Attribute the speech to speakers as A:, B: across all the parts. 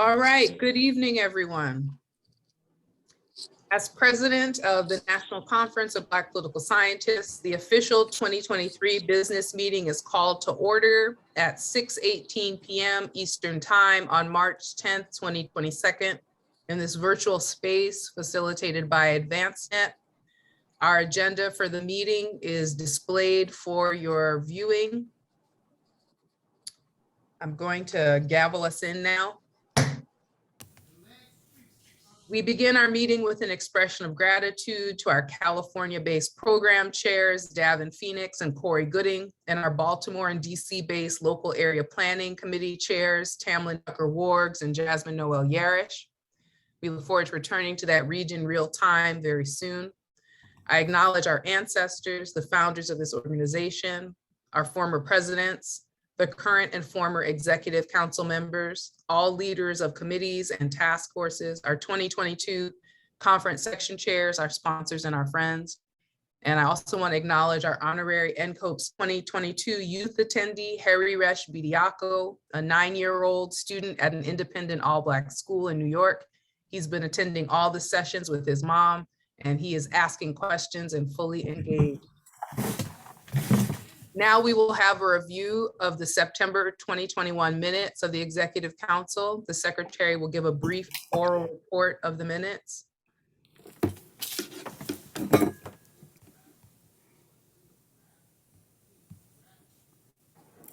A: All right, good evening, everyone. As president of the National Conference of Black Political Scientists, the official 2023 business meeting is called to order at 6:18 p.m. Eastern Time on March 10th, 2022, in this virtual space facilitated by AdvanceNet. Our agenda for the meeting is displayed for your viewing. I'm going to gavel us in now. We begin our meeting with an expression of gratitude to our California-based program chairs, Davin Phoenix and Corey Gooding, and our Baltimore and DC-based local area planning committee chairs, Tamlin Tucker-Wargs and Jasmine Noel Yarish. We look forward to returning to that region real time very soon. I acknowledge our ancestors, the founders of this organization, our former presidents, the current and former executive council members, all leaders of committees and task forces, our 2022 conference section chairs, our sponsors, and our friends. And I also want to acknowledge our honorary NCOPE's 2022 youth attendee, Harry Resh Bidiako, a 9-year-old student at an independent all-Black school in New York. He's been attending all the sessions with his mom, and he is asking questions and fully engaged. Now we will have a review of the September 2021 minutes of the Executive Council. The Secretary will give a brief oral report of the minutes.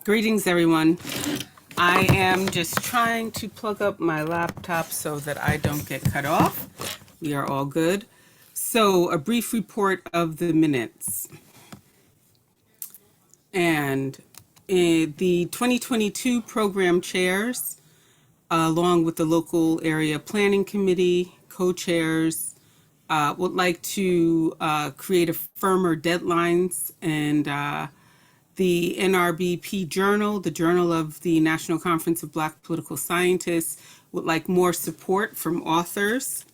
B: Greetings, everyone. I am just trying to plug up my laptop so that I don't get cut off. We are all good. So a brief report of the minutes. And the 2022 program chairs, along with the local area planning committee co-chairs, would like to create a firmer deadlines, and the NRBP Journal, the Journal of the National Conference of Black Political Scientists, would like more support from authors.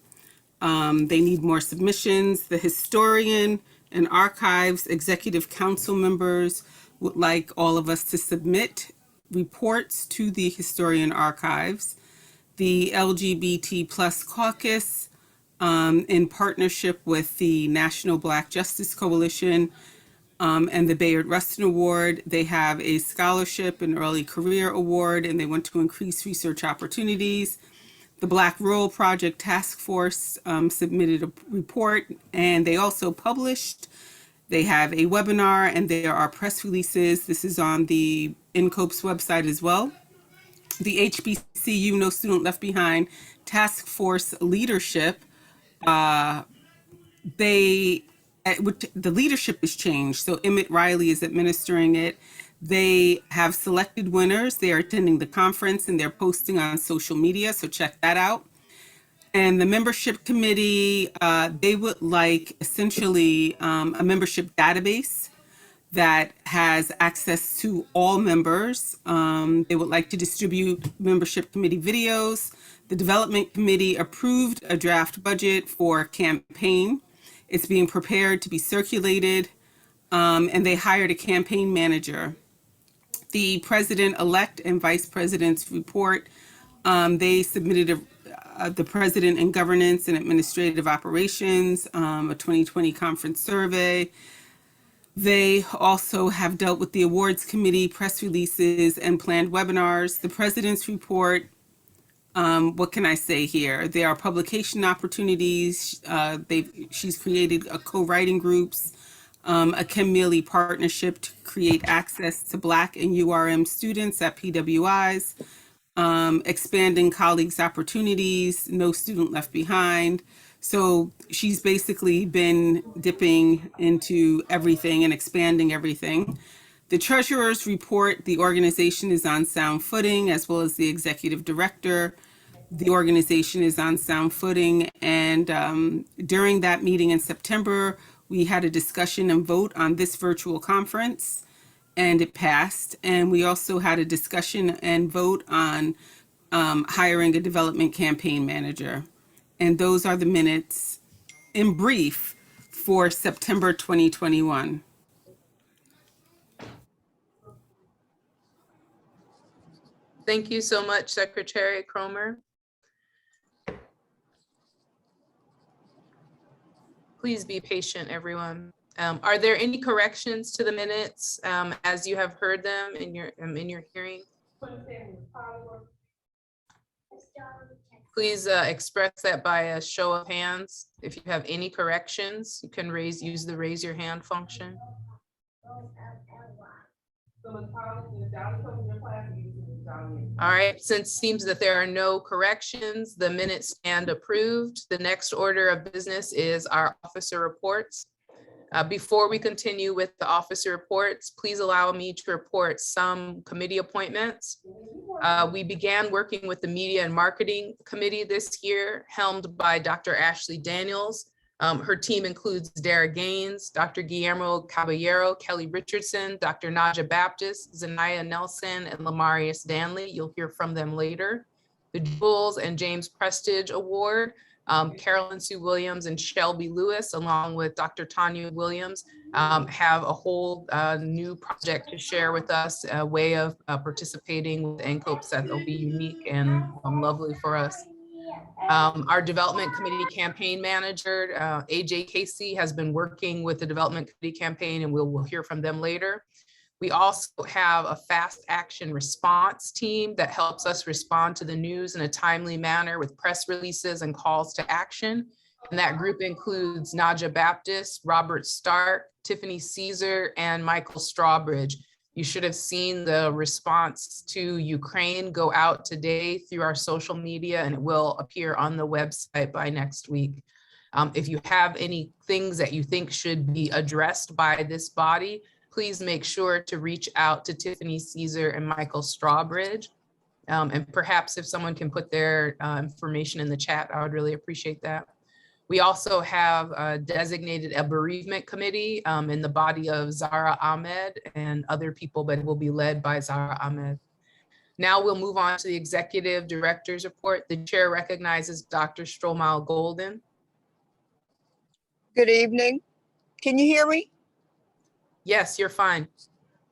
B: They need more submissions. The Historian and Archives Executive Council members would like all of us to submit reports to the Historian Archives. The LGBT plus caucus, in partnership with the National Black Justice Coalition and the Bayard Rustin Award, they have a scholarship and early career award, and they want to increase research opportunities. The Black Rural Project Task Force submitted a report, and they also published. They have a webinar, and there are press releases. This is on the NCOPE's website as well. The HBCU No Student Left Behind Task Force leadership, the leadership has changed. So Emmett Riley is administering it. They have selected winners. They are attending the conference and they're posting on social media. So check that out. And the membership committee, they would like essentially a membership database that has access to all members. They would like to distribute membership committee videos. The development committee approved a draft budget for campaign. It's being prepared to be circulated, and they hired a campaign manager. The president-elect and vice president's report, they submitted the president in governance and administrative operations, a 2020 conference survey. They also have dealt with the awards committee, press releases, and planned webinars. The president's report, what can I say here? There are publication opportunities. She's created a co-writing groups, a Kim Mealy partnership to create access to Black and URM students at PWIs, expanding colleagues' opportunities, no student left behind. So she's basically been dipping into everything and expanding everything. The treasurer's report, the organization is on sound footing, as well as the executive director. The organization is on sound footing. And during that meeting in September, we had a discussion and vote on this virtual conference, and it passed. And we also had a discussion and vote on hiring a development campaign manager. And those are the minutes in brief for September 2021.
A: Thank you so much, Secretary Cromer. Please be patient, everyone. Are there any corrections to the minutes as you have heard them in your hearing? Please express that by a show of hands. If you have any corrections, you can use the raise your hand function. All right, since it seems that there are no corrections, the minutes stand approved. The next order of business is our officer reports. Before we continue with the officer reports, please allow me to report some committee appointments. We began working with the Media and Marketing Committee this year, helmed by Dr. Ashley Daniels. Her team includes Dara Gaines, Dr. Guillermo Caballero, Kelly Richardson, Dr. Naja Baptist, Zanaya Nelson, and Lamarius Danley. You'll hear from them later. The Jules and James Prestige Award, Carolyn Sue Williams and Shelby Lewis, along with Dr. Tanya Williams, have a whole new project to share with us, a way of participating with NCOPES that will be unique and lovely for us. Our development committee campaign manager, AJ Casey, has been working with the development committee campaign, and we'll hear from them later. We also have a fast action response team that helps us respond to the news in a timely manner with press releases and calls to action. And that group includes Naja Baptist, Robert Stark, Tiffany Caesar, and Michael Strawbridge. You should have seen the response to Ukraine go out today through our social media, and it will appear on the website by next week. If you have any things that you think should be addressed by this body, please make sure to reach out to Tiffany Caesar and Michael Strawbridge. And perhaps if someone can put their information in the chat, I would really appreciate that. We also have designated a bereavement committee in the body of Zara Ahmed and other people, but it will be led by Zara Ahmed. Now we'll move on to the executive director's report. The chair recognizes Dr. Stromal Golden.
C: Good evening. Can you hear me?
A: Yes, you're fine.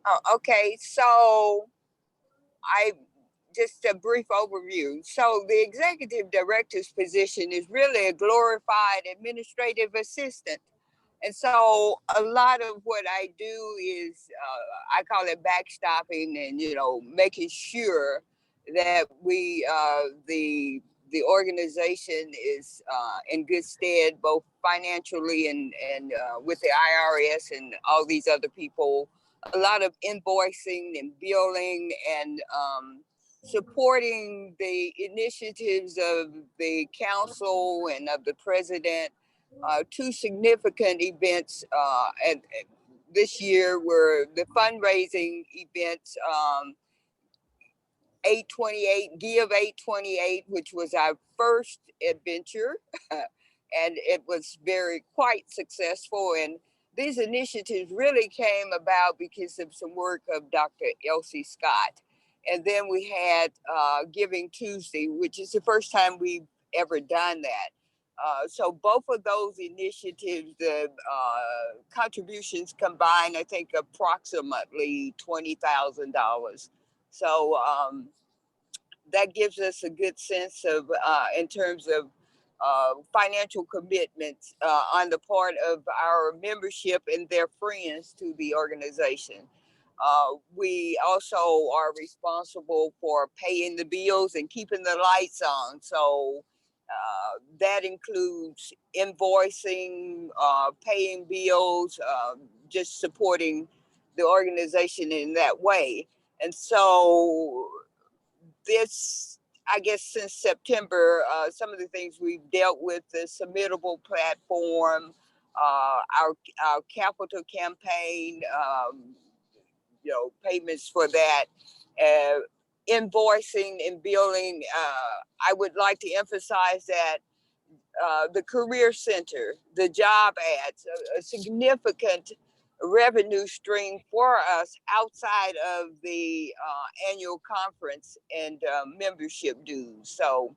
C: Oh, okay. So just a brief overview. So the executive director's position is really a glorified administrative assistant. And so a lot of what I do is, I call it backstopping and, making sure that the organization is in good stead, both financially and with the IRS and all these other people. A lot of invoicing and billing and supporting the initiatives of the council and of the president. Two significant events this year were the fundraising events, 828, Give 828, which was our first adventure, and it was quite successful. And these initiatives really came about because of some work of Dr. Elsie Scott. And then we had Giving Tuesday, which is the first time we've ever done that. So both of those initiatives, the contributions combined, I think approximately $20,000. So that gives us a good sense of, in terms of financial commitments on the part of our membership and their friends to the organization. We also are responsible for paying the bills and keeping the lights on. So that includes invoicing, paying bills, just supporting the organization in that way. And so this, I guess since September, some of the things we've dealt with, the submittable platform, our capital campaign, payments for that, invoicing and billing. I would like to emphasize that the Career Center, the job ads, a significant revenue stream for us outside of the annual conference and membership dues. So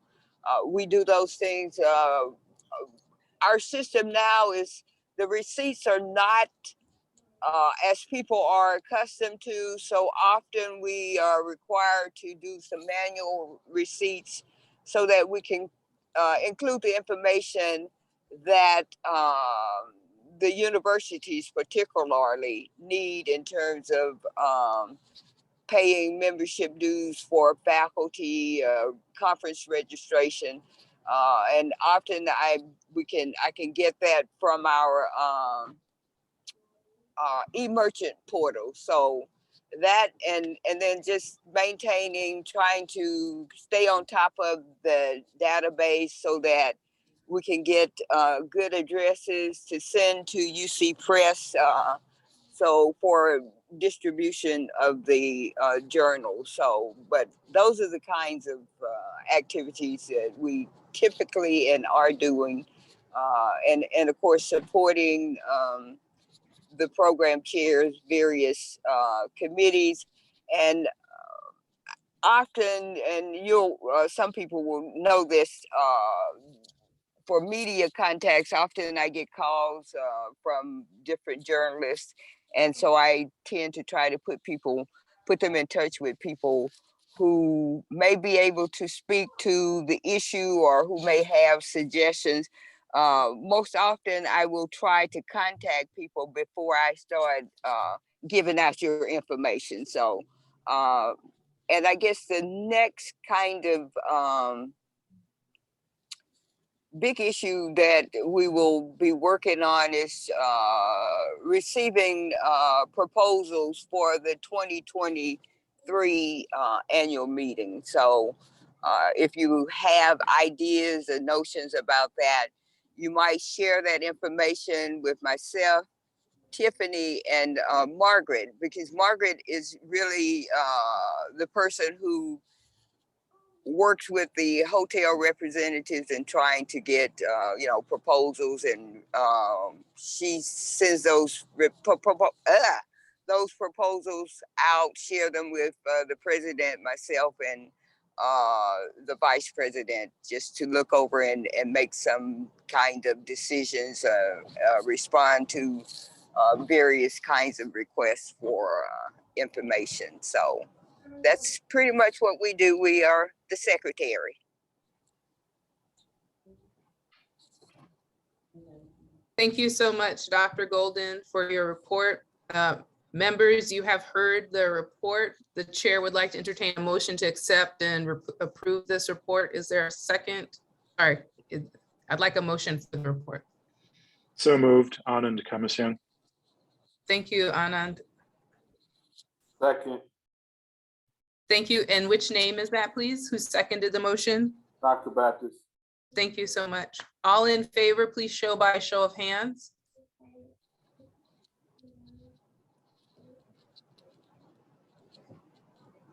C: we do those things. Our system now is the receipts are not as people are accustomed to. So often we are required to do some manual receipts so that we can include the information that the universities particularly need in terms of paying membership dues for faculty, conference registration, and often I can get that from our e-merchant portal. So that and then just trying to stay on top of the database so that we can get good addresses to send to UC Press. So for distribution of the journal. So, but those are the kinds of activities that we typically and are doing, and of course supporting the program chairs, various committees, and often, and you'll some people will know this. For media contacts, often I get calls from different journalists, and so I tend to try to put them in touch with people who may be able to speak to the issue or who may have suggestions. Most often, I will try to contact people before I start giving out your information. So, and I guess the next kind of big issue that we will be working on is receiving proposals for the 2023 annual meeting. So if you have ideas or notions about that, you might share that information with myself, Tiffany, and Margaret, because Margaret is really the person who works with the hotel representatives and trying to get proposals, and she sends those proposals out, share them with the president, myself, and the vice president, just to look over and make some kind of decisions, respond to various kinds of requests for information. So that's pretty much what we do. We are the secretary.
A: Thank you so much, Dr. Golden, for your report. Members, you have heard the report. The chair would like to entertain a motion to accept and approve this report. Is there a second? Sorry, I'd like a motion for the report.
D: So moved. Anand Kamasyan.
A: Thank you, Anand.
E: Second.
A: Thank you. And which name is that, please? Who seconded the motion?
E: Dr. Baptist.
A: Thank you so much. All in favor, please show by show of hands.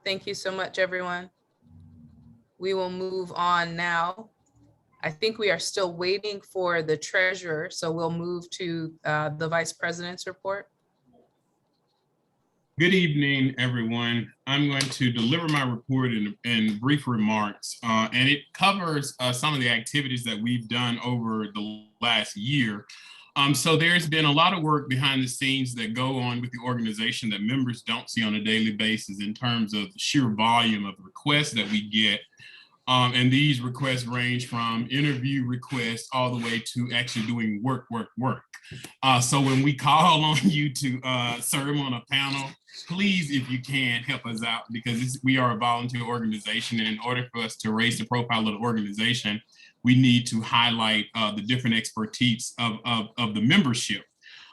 A: Thank you so much, everyone. We will move on now. I think we are still waiting for the treasurer, so we'll move to the vice president's report.
F: Good evening, everyone. I'm going to deliver my report in brief remarks, and it covers some of the activities that we've done over the last year. So there's been a lot of work behind the scenes that go on with the organization that members don't see on a daily basis in terms of the sheer volume of requests that we get. And these requests range from interview requests all the way to actually doing work. So when we call on you to serve on a panel, please, if you can, help us out, because we are a volunteer organization. And in order for us to raise the profile of the organization, we need to highlight the different expertise of the membership.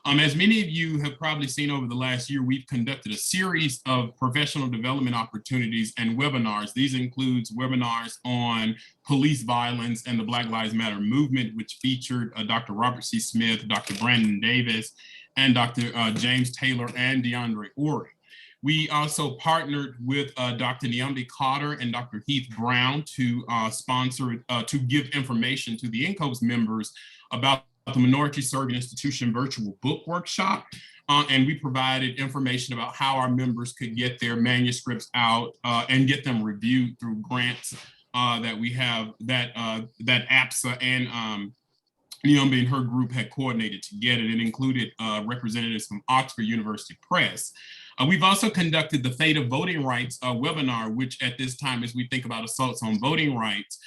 F: As many of you have probably seen over the last year, we've conducted a series of professional development opportunities and webinars. These includes webinars on police violence and the Black Lives Matter movement, which featured Dr. Robert C. Smith, Dr. Brandon Davis, and Dr. James Taylor and DeAndre Ori. We also partnered with Dr. Niamdi Carter and Dr. Heath Brown to sponsor, to give information to the INCOS members about the Minority Serving Institution Virtual Book Workshop. And we provided information about how our members could get their manuscripts out and get them reviewed through grants that we have, that APSA and Niamdi and her group had coordinated to get it. It included representatives from Oxford University Press. We've also conducted the Fate of Voting Rights webinar, which at this time, as we think about assaults on voting rights,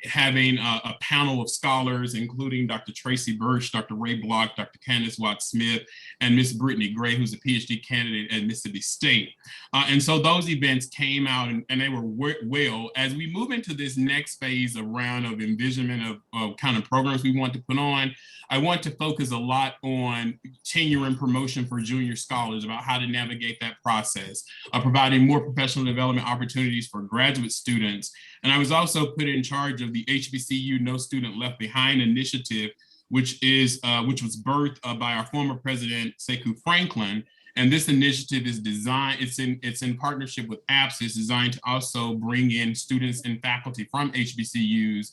F: having a panel of scholars, including Dr. Tracy Birch, Dr. Ray Block, Dr. Candace Watt-Smith, and Miss Brittany Gray, who's a PhD candidate at Mississippi State. And so those events came out and they were well. As we move into this next phase of round of envisionment of kind of programs we want to put on, I want to focus a lot on tenure and promotion for junior scholars, about how to navigate that process, providing more professional development opportunities for graduate students. And I was also put in charge of the HBCU No Student Left Behind initiative, which was birthed by our former president, Sekou Franklin. And this initiative is designed, it's in partnership with APS, it's designed to also bring in students and faculty from HBCUs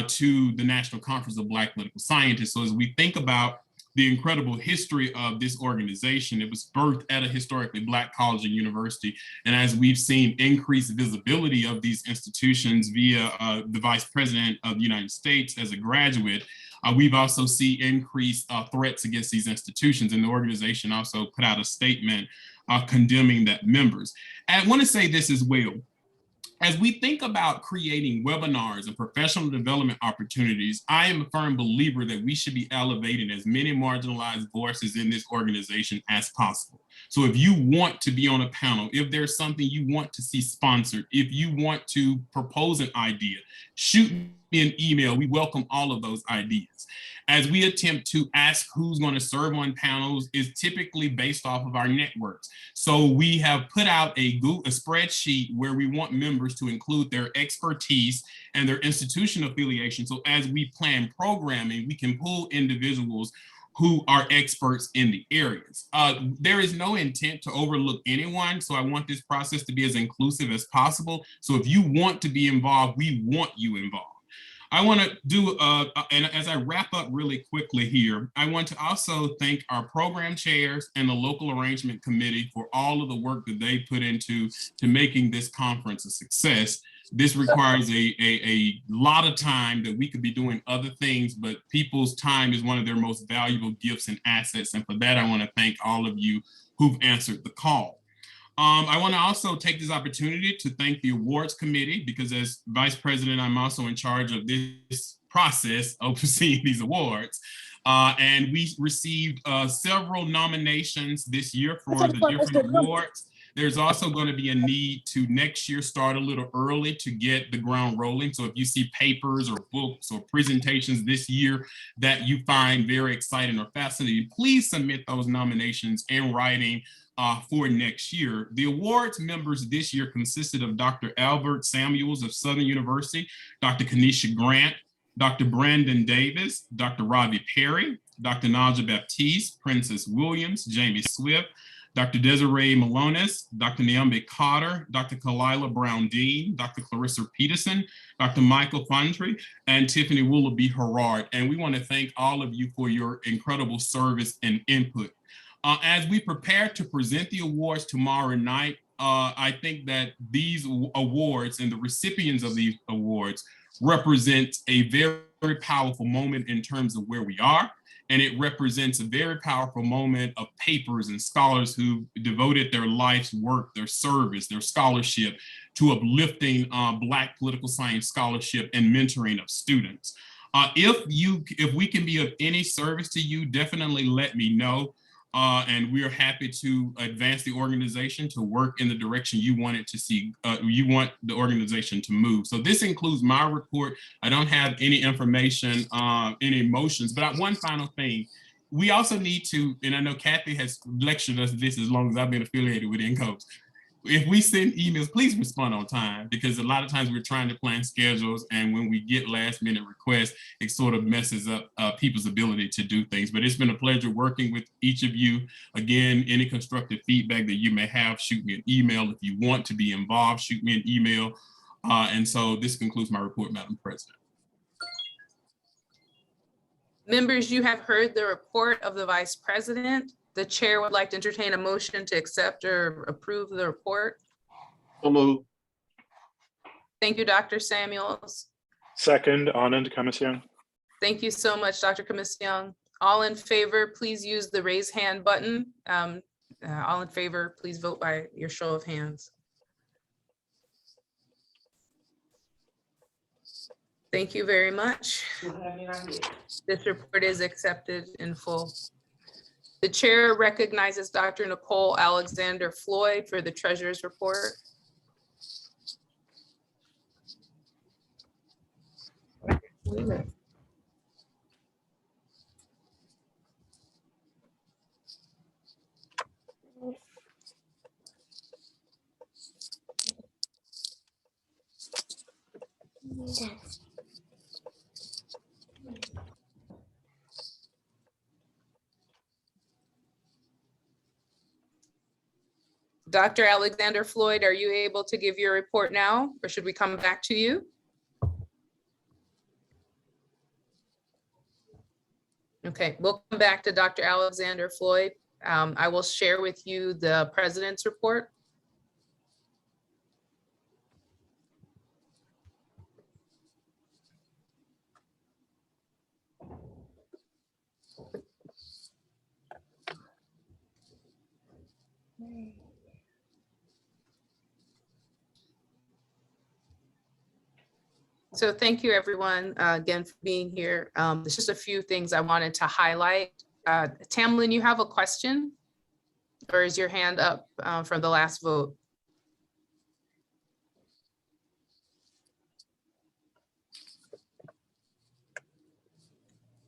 F: to the National Conference of Black Political Scientists. So as we think about the incredible history of this organization, it was birthed at a historically Black college and university. And as we've seen increased visibility of these institutions via the Vice President of the United States as a graduate, we've also seen increased threats against these institutions. And the organization also put out a statement condemning that members. And I want to say this as well. As we think about creating webinars and professional development opportunities, I am a firm believer that we should be elevating as many marginalized voices in this organization as possible. So if you want to be on a panel, if there's something you want to see sponsored, if you want to propose an idea, shoot me an email. We welcome all of those ideas. As we attempt to ask who's going to serve on panels is typically based off of our networks. So we have put out a spreadsheet where we want members to include their expertise and their institution affiliation. So as we plan programming, we can pull individuals who are experts in the areas. There is no intent to overlook anyone, so I want this process to be as inclusive as possible. So if you want to be involved, we want you involved. I want to do, and as I wrap up really quickly here, I want to also thank our program chairs and the local arrangement committee for all of the work that they put into making this conference a success. This requires a lot of time that we could be doing other things, but people's time is one of their most valuable gifts and assets. And for that, I want to thank all of you who've answered the call. I want to also take this opportunity to thank the awards committee, because as vice president, I'm also in charge of this process overseeing these awards. And we received several nominations this year for the different awards. There's also going to be a need to next year start a little early to get the ground rolling. So if you see papers or books or presentations this year that you find very exciting or fascinating, please submit those nominations in writing for next year. The awards members this year consisted of Dr. Albert Samuels of Southern University, Dr. Kanisha Grant, Dr. Brandon Davis, Dr. Ravi Perry, Dr. Naja Baptiste, Princess Williams, Jamie Swift, Dr. Desiree Malonis, Dr. Niambe Cotter, Dr. Kalila Brown-Dean, Dr. Clarissa Peterson, Dr. Michael Fondry, and Tiffany Willoughby Herard. And we want to thank all of you for your incredible service and input. As we prepare to present the awards tomorrow night, I think that these awards and the recipients of these awards represent a very, very powerful moment in terms of where we are. And it represents a very powerful moment of papers and scholars who devoted their life's work, their service, their scholarship to uplifting Black political science scholarship and mentoring of students. If we can be of any service to you, definitely let me know. And we are happy to advance the organization to work in the direction you want it to see, you want the organization to move. So this includes my report. I don't have any information, any emotions, but one final thing. We also need to, and I know Kathy has lectured us this as long as I've been affiliated with NCOPS. If we send emails, please respond on time, because a lot of times we're trying to plan schedules, and when we get last minute requests, it sort of messes up people's ability to do things. But it's been a pleasure working with each of you. Again, any constructive feedback that you may have, shoot me an email. If you want to be involved, shoot me an email. And so this concludes my report, Madam President.
A: Members, you have heard the report of the Vice President. The chair would like to entertain a motion to accept or approve the report.
E: So moved.
A: Thank you, Dr. Samuels.
D: Second, Anand Kamasyang.
A: Thank you so much, Dr. Kamasyang. All in favor, please use the raise hand button All in favor, please vote by your show of hands. Thank you very much. This report is accepted in full. The chair recognizes Dr. Nicole Alexander Floyd for the treasurer's report. Dr. Alexander Floyd, are you able to give your report now, or should we come back to you? Okay, we'll come back to Dr. Alexander Floyd. I will share with you the president's report. So thank you, everyone, again, for being here. There's just a few things I wanted to highlight. Tamlin, you have a question? Or is your hand up from the last vote?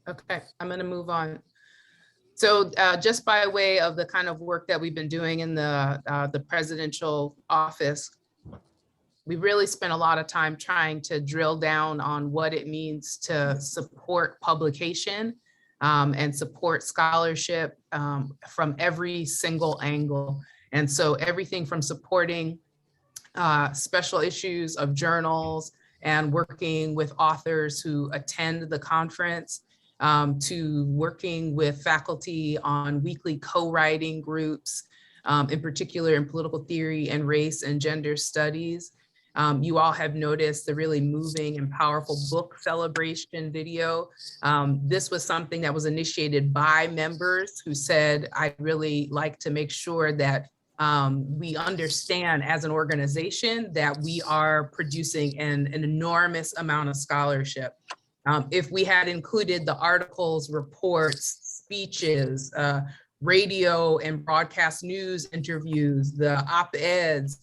A: Okay, I'm going to move on. So just by way of the kind of work that we've been doing in the presidential office, we really spent a lot of time trying to drill down on what it means to support publication and support scholarship from every single angle. And so everything from supporting special issues of journals and working with authors who attend the conference, to working with faculty on weekly co-writing groups, in particular in political theory and race and gender studies. You all have noticed the really moving and powerful book celebration video. This was something that was initiated by members who said, I'd really like to make sure that we understand as an organization that we are producing an enormous amount of scholarship. If we had included the articles, reports, speeches, radio and broadcast news interviews, the op-eds,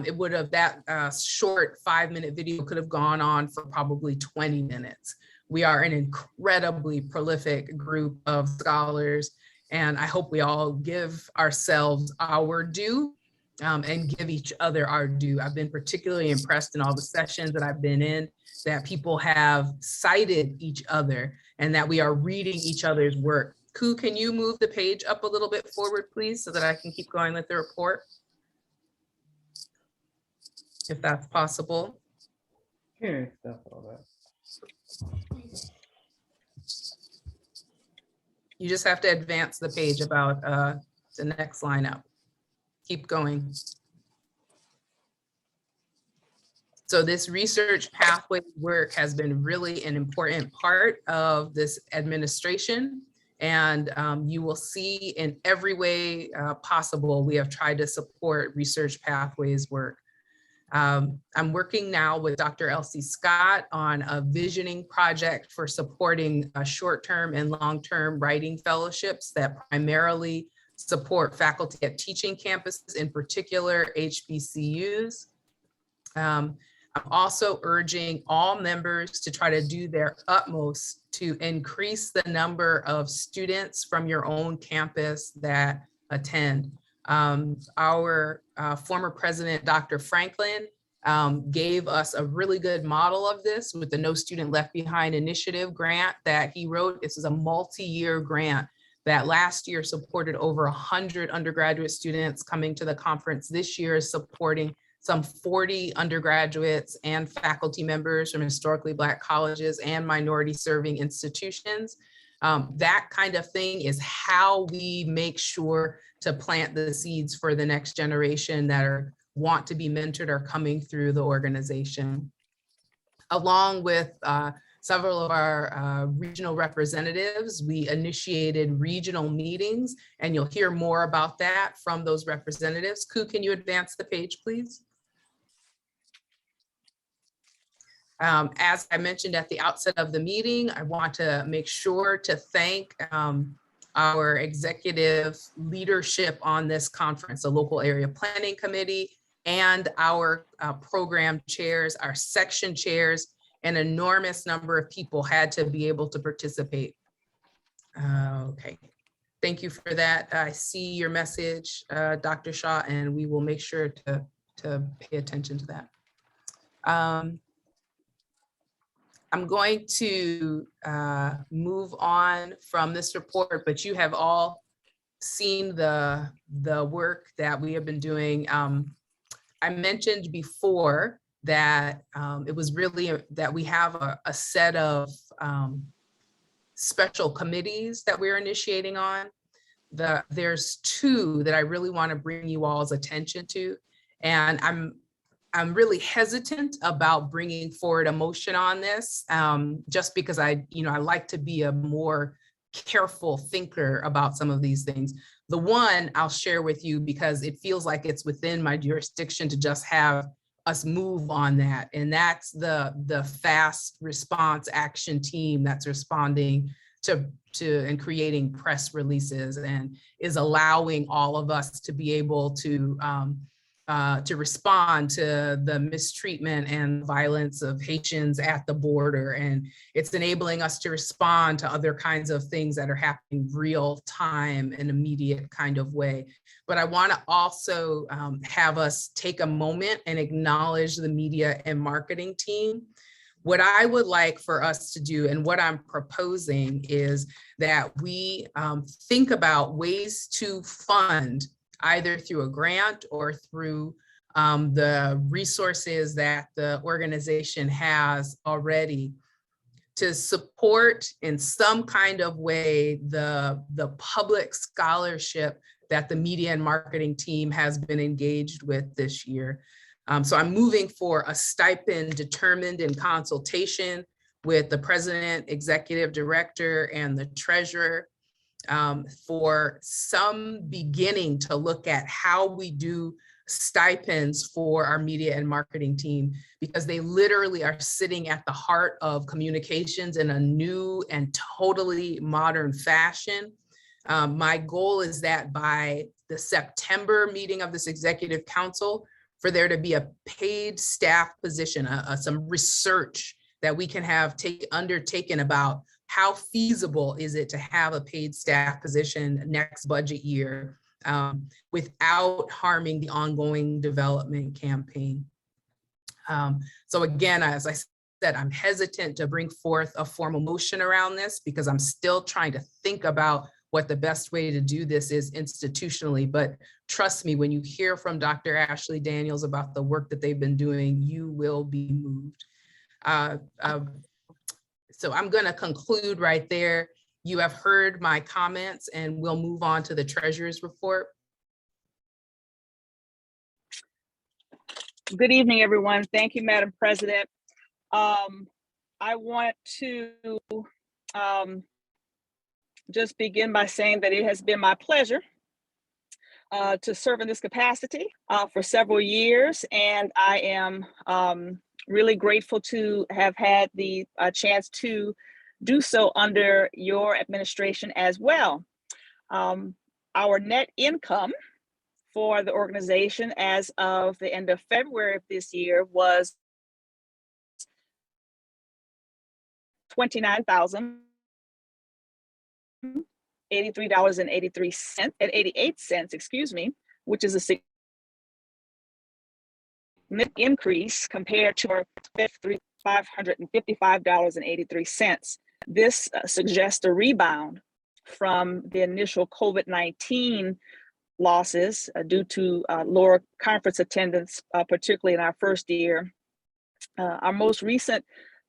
A: it would have, that short 5-minute video could have gone on for probably 20 minutes. We are an incredibly prolific group of scholars, and I hope we all give ourselves our due and give each other our due. I've been particularly impressed in all the sessions that I've been in that people have cited each other and that we are reading each other's work. Ku, can you move the page up a little bit forward, please, so that I can keep going with the report? If that's possible.
G: Can't accept all that.
A: You just have to advance the page about the next line up. Keep going. So this research pathway work has been really an important part of this administration. And you will see in every way possible, we have tried to support research pathways work. I'm working now with Dr. Elsie Scott on a visioning project for supporting short-term and long-term writing fellowships that primarily support faculty at teaching campuses, in particular HBCUs. I'm also urging all members to try to do their utmost to increase the number of students from your own campus that attend. Our former president, Dr. Franklin, gave us a really good model of this with the No Student Left Behind initiative grant that he wrote. This is a multi-year grant that last year supported over 100 undergraduate students coming to the conference. This year is supporting some 40 undergraduates and faculty members from historically Black colleges and minority serving institutions. That kind of thing is how we make sure to plant the seeds for the next generation that want to be mentored or coming through the organization. Along with several of our regional representatives. We initiated regional meetings, and you'll hear more about that from those representatives. Ku, can you advance the page, please? As I mentioned at the outset of the meeting, I want to make sure to thank our executive leadership on this conference, the local area planning committee, and our program chairs, our section chairs. An enormous number of people had to be able to participate. Okay, thank you for that. I see your message, Dr. Shaw, and we will make sure to pay attention to that. I'm going to move on from this report, but you have all seen the work that we have been doing. I mentioned before that it was really that we have a set of special committees that we're initiating on. There's two that I really want to bring you all's attention to, and I'm really hesitant about bringing forward a motion on this, just because I like to be a more careful thinker about some of these things. The one I'll share with you because it feels like it's within my jurisdiction to just have us move on that. And that's the fast response action team that's responding to and creating press releases and is allowing all of us to be able to respond to the mistreatment and violence of Haitians at the border. And it's enabling us to respond to other kinds of things that are happening real time and immediate kind of way. But I want to also have us take a moment and acknowledge the media and marketing team. What I would like for us to do and what I'm proposing is that we think about ways to fund either through a grant or through the resources that the organization has already to support in some kind of way the public scholarship that the media and marketing team has been engaged with this year. So I'm moving for a stipend determined in consultation with the president, executive director, and the treasurer for some beginning to look at how we do stipends for our media and marketing team, because they literally are sitting at the heart of communications in a new and totally modern fashion. My goal is that by the September meeting of this executive council, for there to be a paid staff position, some research that we can have undertaken about how feasible is it to have a paid staff position next budget year without harming the ongoing development campaign. So again, as I said, I'm hesitant to bring forth a formal motion around this because I'm still trying to think about what the best way to do this is institutionally. But trust me, when you hear from Dr. Ashley Daniels about the work that they've been doing, you will be moved. So I'm going to conclude right there. You have heard my comments and we'll move on to the treasurer's report.
H: Good evening, everyone. Thank you, Madam President. I want to just begin by saying that it has been my pleasure to serve in this capacity for several years, and I am really grateful to have had the chance to do so under your administration as well. Our net income for the organization as of the end of February of this year was $29,083.88, excuse me, which is a significant increase compared to our $555.83. This suggests a rebound from the initial COVID-19 losses due to lower conference attendance, particularly in our first year. Our most recent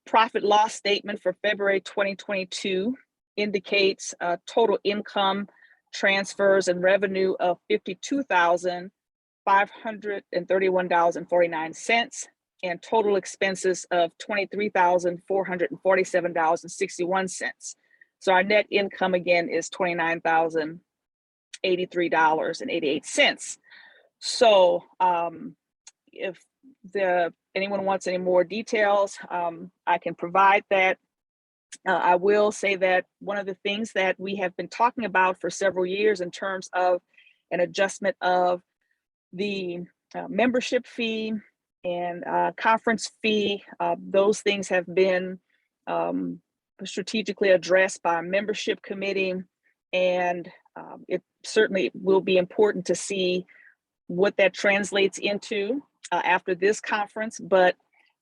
H: profit loss statement for February 2022 indicates total income, transfers, and revenue of $52,531.49, and total expenses of $23,447.61. So our net income again is $29,083.88. So if anyone wants any more details, I can provide that. I will say that one of the things that we have been talking about for several years in terms of an adjustment of the membership fee and conference fee, those things have been strategically addressed by a membership committee, and it certainly will be important to see what that translates into after this conference, but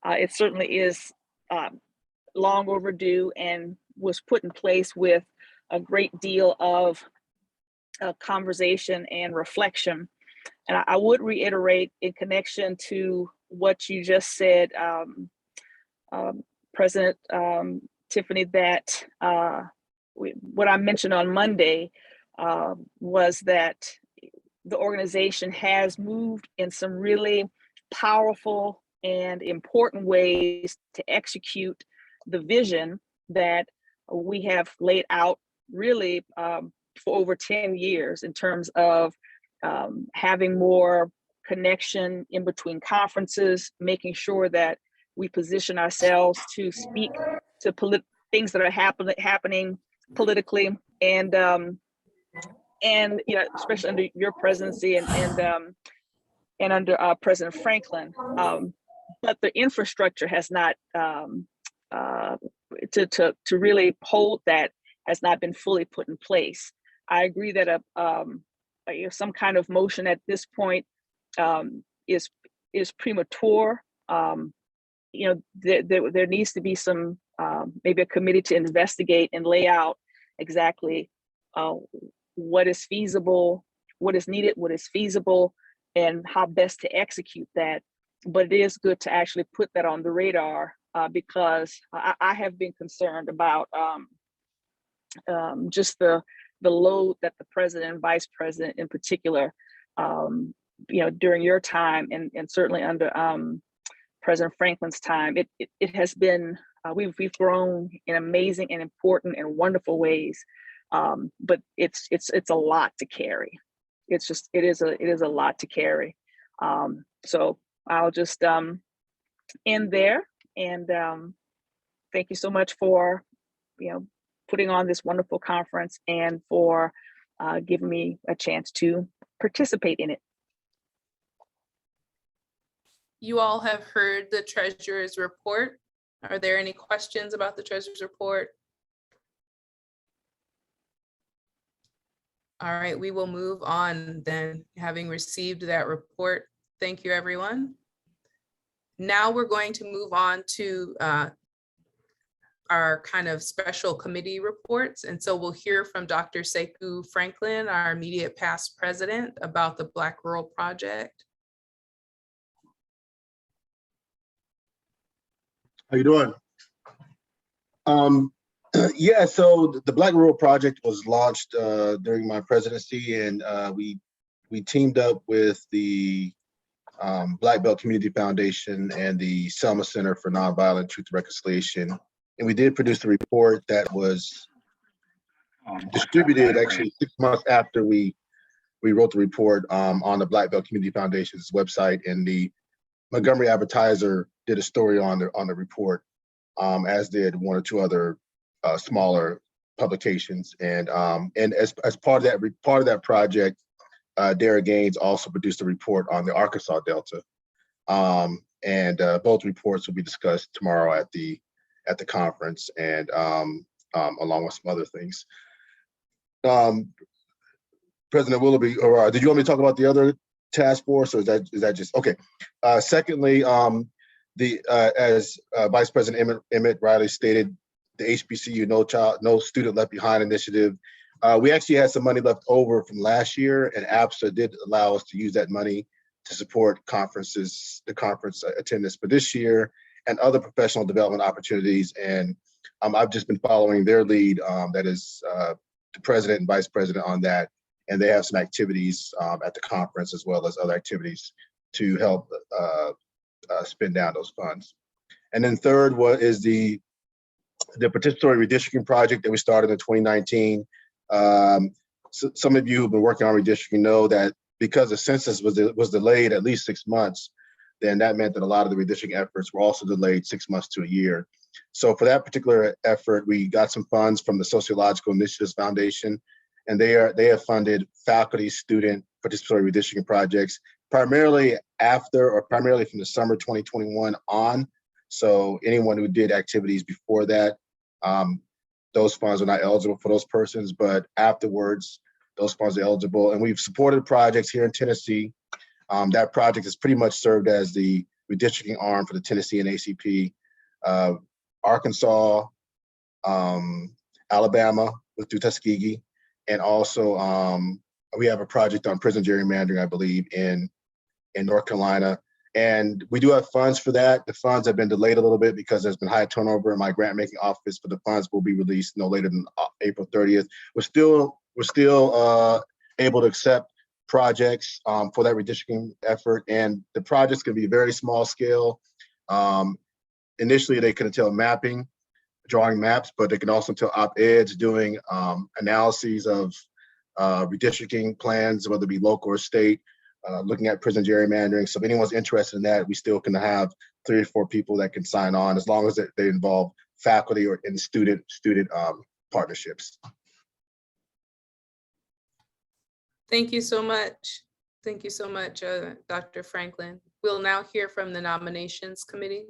H: it certainly is long overdue and was put in place with a great deal of conversation and reflection. And I would reiterate in connection to what you just said, President Tiffany, that what I mentioned on Monday was that the organization has moved in some really powerful and important ways to execute the vision that we have laid out really for over 10 years in terms of having more connection in between conferences, making sure that we position ourselves to speak to things that are happening politically, and you know, especially under your presidency and under President Franklin. But the infrastructure has not to really hold that has not been fully put in place. I agree that some kind of motion at this point is premature. You know, there needs to be some maybe a committee to investigate and lay out exactly what is feasible, what is needed, what is feasible, and how best to execute that. But it is good to actually put that on the radar because I have been concerned about just the load that the president and vice president in particular, you know, during your time and certainly under President Franklin's time, it has been, we've grown in amazing and important and wonderful ways. But it's a lot to carry. It is a lot to carry. So I'll just end there, and thank you so much for, you know, putting on this wonderful conference and for giving me a chance to participate in it.
A: You all have heard the treasurer's report. Are there any questions about the treasurer's report? All right, we will move on then, having received that report. Thank you, everyone. Now we're going to move on to our kind of special committee reports. And so we'll hear from Dr. Sekou Franklin, our immediate past president, about the Black Rural Project.
I: How you doing? Yeah, so the Black Rural Project was launched during my presidency, and we teamed up with the Black Belt Community Foundation and the Selma Center for Nonviolent Truth and Reconciliation. And we did produce a report that was distributed actually 6 months after we wrote the report on the Black Belt Community Foundation's website, and the Montgomery Advertiser did a story on the report, as did one or two other smaller publications. And as part of that project, Dara Gaines also produced a report on the Arkansas Delta, and both reports will be discussed tomorrow at the conference, and along with some other things. President Willoughby, or did you want me to talk about the other task force, or is that just okay? Secondly, as Vice President Emmett Riley stated, the HBCU No Student Left Behind initiative, we actually had some money left over from last year, and APSA did allow us to use that money to support the conference attendance for this year and other professional development opportunities. And I've just been following their lead, that is the president and vice president on that. And they have some activities at the conference, as well as other activities to help spend down those funds. And then third is the participatory redistricting project that we started in 2019. So some of you who've been working on redistricting know that because the census was delayed at least 6 months, then that meant that a lot of the redistricting efforts were also delayed 6 months to a year. So for that particular effort, we got some funds from the Sociological Initiatives Foundation, and they have funded faculty, student participatory redistricting projects, primarily from the summer 2021 on. So anyone who did activities before that, those funds are not eligible for those persons, but afterwards, those funds are eligible. And we've supported projects here in Tennessee. That project has pretty much served as the redistricting arm for the Tennessee and ACP. Arkansas, Alabama through Tuskegee, and also we have a project on prison gerrymandering, I believe, in North Carolina. And we do have funds for that. The funds have been delayed a little bit because there's been high turnover in my grant making office, but the funds will be released no later than April 30th. We're still able to accept projects for that redistricting effort, and the projects can be very small scale. Initially, they can entail mapping, drawing maps, but they can also entail op-eds, doing analyses of redistricting plans, whether it be local or state, looking at prison gerrymandering. So if anyone's interested in that, we still can have 3 or 4 people that can sign on, as long as they involve faculty or in student partnerships.
A: Thank you so much. Thank you so much, Dr. Franklin. We'll now hear from the Nominations Committee.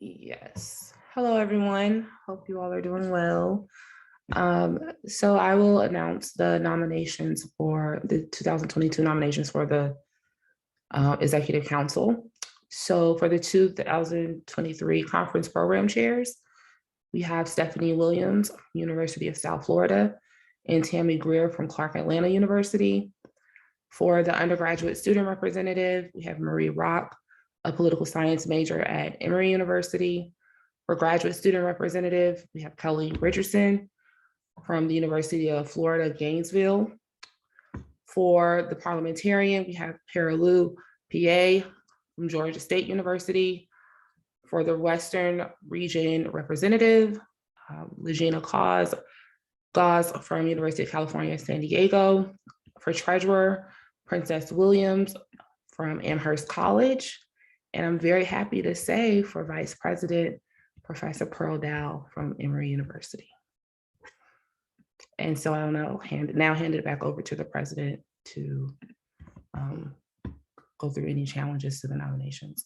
J: Yes. Hello, everyone. Hope you all are doing well. So I will announce the nominations for the 2022 nominations for the Executive Council. So for the 2023 conference program chairs, we have Stephanie Williams, University of South Florida, and Tammy Greer from Clark Atlanta University. For the undergraduate student representative, we have Marie Rock, a political science major at Emory University. For graduate student representative, we have Kelly Richardson from the University of Florida, Gainesville. For the parliamentarian, we have Paralou PA from Georgia State University. For the Western Region representative, Legina Gauze from University of California, San Diego. For treasurer, Princess Williams from Amherst College. And I'm very happy to say for vice president, Professor Pearl Dow from Emory University. And so I'll now hand it back over to the president to go through any challenges to the nominations.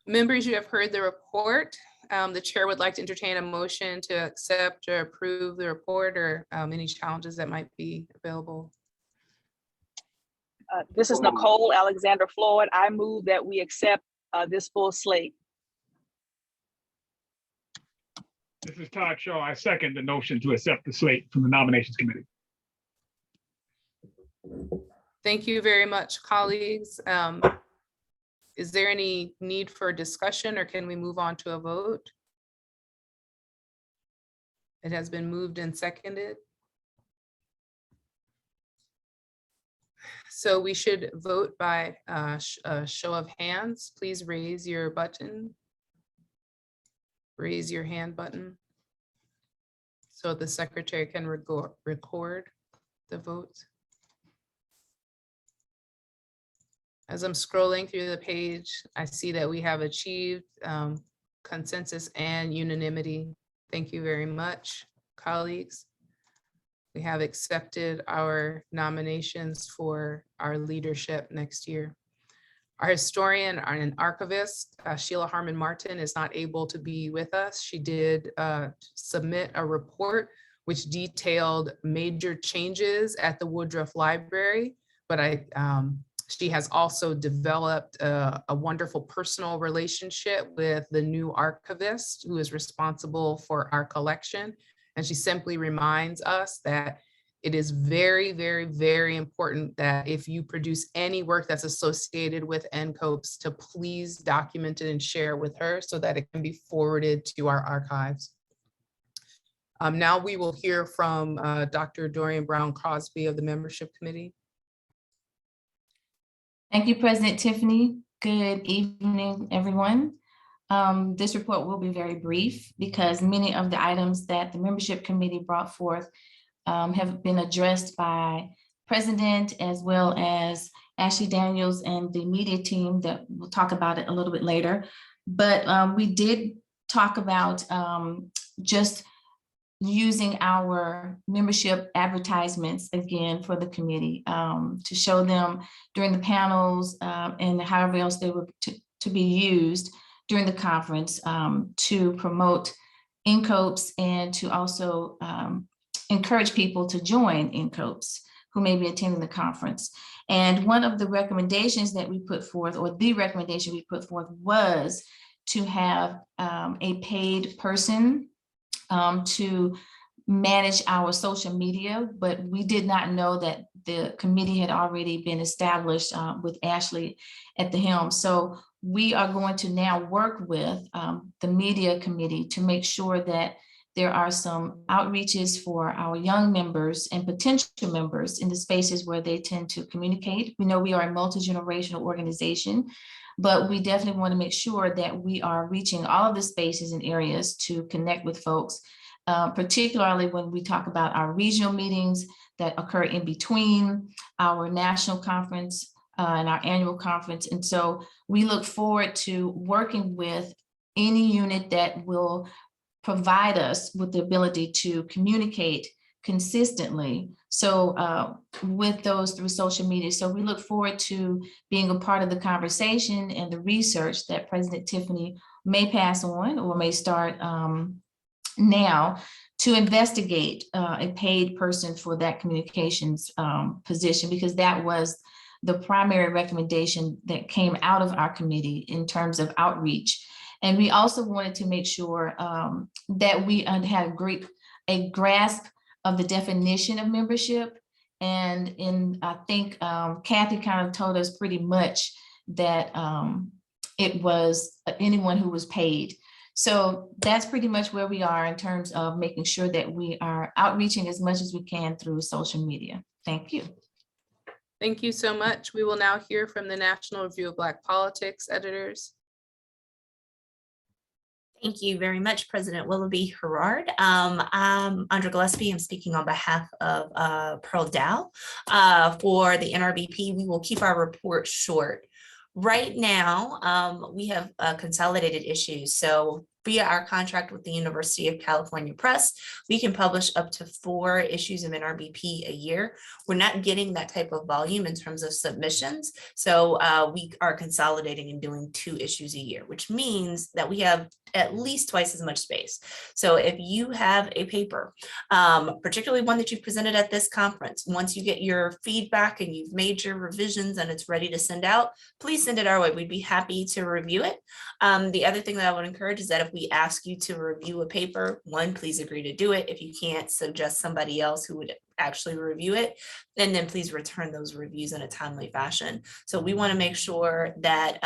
A: Members, you have heard the report. The chair would like to entertain a motion to accept or approve the report, or any challenges that might be available.
H: This is Nicole Alexander Floyd. I move that we accept this full slate.
K: This is Todd Shaw. I second the motion to accept the slate from the Nominations Committee.
A: Thank you very much, colleagues. Is there any need for discussion, or can we move on to a vote? It has been moved and seconded. So we should vote by a show of hands. Please raise your button. Raise your hand button so the secretary can record the votes. As I'm scrolling through the page, I see that we have achieved consensus and unanimity. Thank you very much, colleagues. We have accepted our nominations for our leadership next year. Our historian and archivist, Sheila Harmon Martin, is not able to be with us. She did submit a report which detailed major changes at the Woodruff Library, but she has also developed a wonderful personal relationship with the new archivist who is responsible for our collection. And she simply reminds us that it is very, very, very important that if you produce any work that's associated with NCOPES, to please document it and share with her so that it can be forwarded to our archives. Now we will hear from Dr. Dorian Brown Crosby of the Membership Committee.
L: Thank you, President Tiffany. Good evening, everyone. This report will be very brief because many of the items that the membership committee brought forth have been addressed by President as well as Ashley Daniels and the media team that we'll talk about it a little bit later. But we did talk about just using our membership advertisements again for the committee to show them during the panels and however else they were to be used during the conference to promote NCOPES and to also encourage people to join NCOPES who may be attending the conference. And one of the recommendations that we put forth, or the recommendation we put forth, was to have a paid person to manage our social media, but we did not know that the committee had already been established with Ashley at the helm. So we are going to now work with the media committee to make sure that there are some outreaches for our young members and potential members in the spaces where they tend to communicate. We know we are a multi-generational organization, but we definitely want to make sure that we are reaching all of the spaces and areas to connect with folks, particularly when we talk about our regional meetings that occur in between our national conference and our annual conference. And so we look forward to working with any unit that will provide us with the ability to communicate consistently. So with those through social media. So we look forward to being a part of the conversation and the research that President Tiffany may pass on or may start now to investigate a paid person for that communications position, because that was the primary recommendation that came out of our committee in terms of outreach. And we also wanted to make sure that we had a grasp of the definition of membership. And I think Kathy kind of told us pretty much that it was anyone who was paid. So that's pretty much where we are in terms of making sure that we are outreaching as much as we can through social media. Thank you.
A: Thank you so much. We will now hear from the National Review of Black Politics editors.
M: Thank you very much, President Willoughby Herard. I'm Andra Gillespie. I'm speaking on behalf of Pearl Dow. For the NRBP, we will keep our report short. Right now, we have consolidated issues. So via our contract with the University of California Press, we can publish up to 4 issues of NRBP a year. We're not getting that type of volume in terms of submissions. So we are consolidating and doing 2 issues a year, which means that we have at least twice as much space. So if you have a paper, particularly one that you've presented at this conference, once you get your feedback and you've made your revisions and it's ready to send out, please send it our way. We'd be happy to review it. The other thing that I would encourage is that if we ask you to review a paper, 1, please agree to do it. If you can't, suggest somebody else who would actually review it, and then please return those reviews in a timely fashion. So we want to make sure that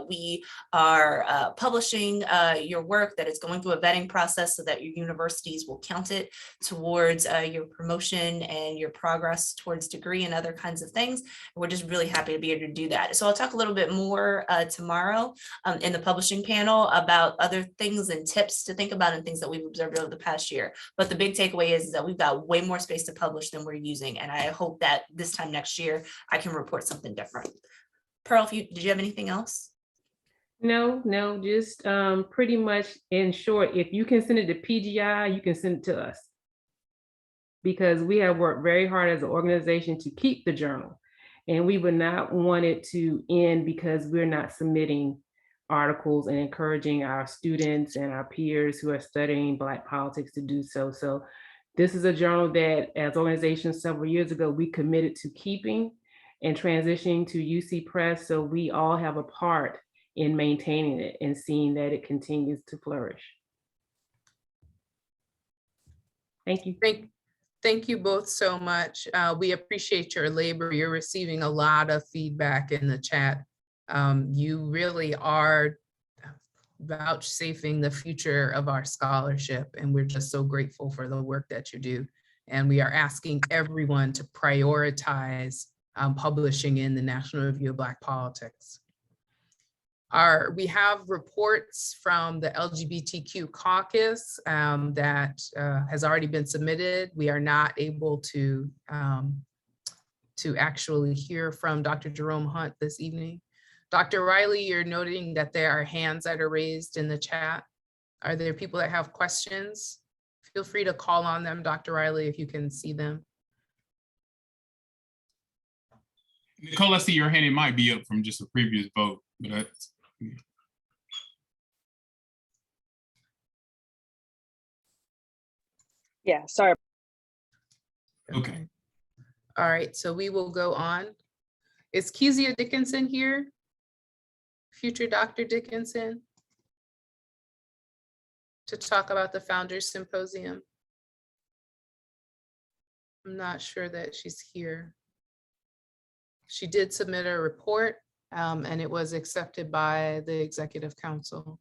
M: we are publishing your work, that it's going through a vetting process so that your universities will count it towards your promotion and your progress towards degree and other kinds of things. We're just really happy to be able to do that. So I'll talk a little bit more tomorrow in the publishing panel about other things and tips to think about and things that we've observed over the past year. But the big takeaway is that we've got way more space to publish than we're using. And I hope that this time next year, I can report something different. Pearl, did you have anything else?
G: No, just pretty much in short, if you can send it to PGI, you can send it to us. Because we have worked very hard as an organization to keep the journal. And we would not want it to end because we're not submitting articles and encouraging our students and our peers who are studying Black politics to do so. So this is a journal that, as organizations several years ago, we committed to keeping and transitioning to UC Press. So we all have a part in maintaining it and seeing that it continues to flourish. Thank you.
A: Thank you both so much. We appreciate your labor. You're receiving a lot of feedback in the chat. You really are vouchsafing the future of our scholarship, and we're just so grateful for the work that you do. And we are asking everyone to prioritize publishing in the National Review of Black Politics. We have reports from the LGBTQ caucus that has already been submitted. We are not able to actually hear from Dr. Jerome Hunt this evening. Dr. Riley, you're noting that there are hands that are raised in the chat. Are there people that have questions? Feel free to call on them, Dr. Riley, if you can see them.
F: Nicole, I see your hand. It might be up from just a previous vote, but
H: Yeah, sorry.
F: okay.
A: All right, so we will go on. Is Kezia Dickinson here? Future Dr. Dickinson? To talk about the Founders Symposium? I'm not sure that she's here. She did submit a report and it was accepted by the Executive Council.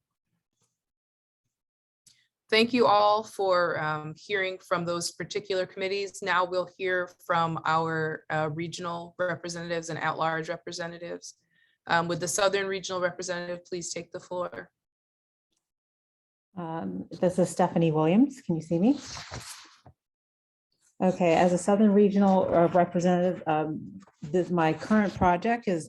A: Thank you all for hearing from those particular committees. Now we'll hear from our regional representatives and at-large representatives. Would the Southern Regional Representative please take the floor?
N: This is Stephanie Williams. Can you see me? Okay, as a Southern Regional Representative, my current project is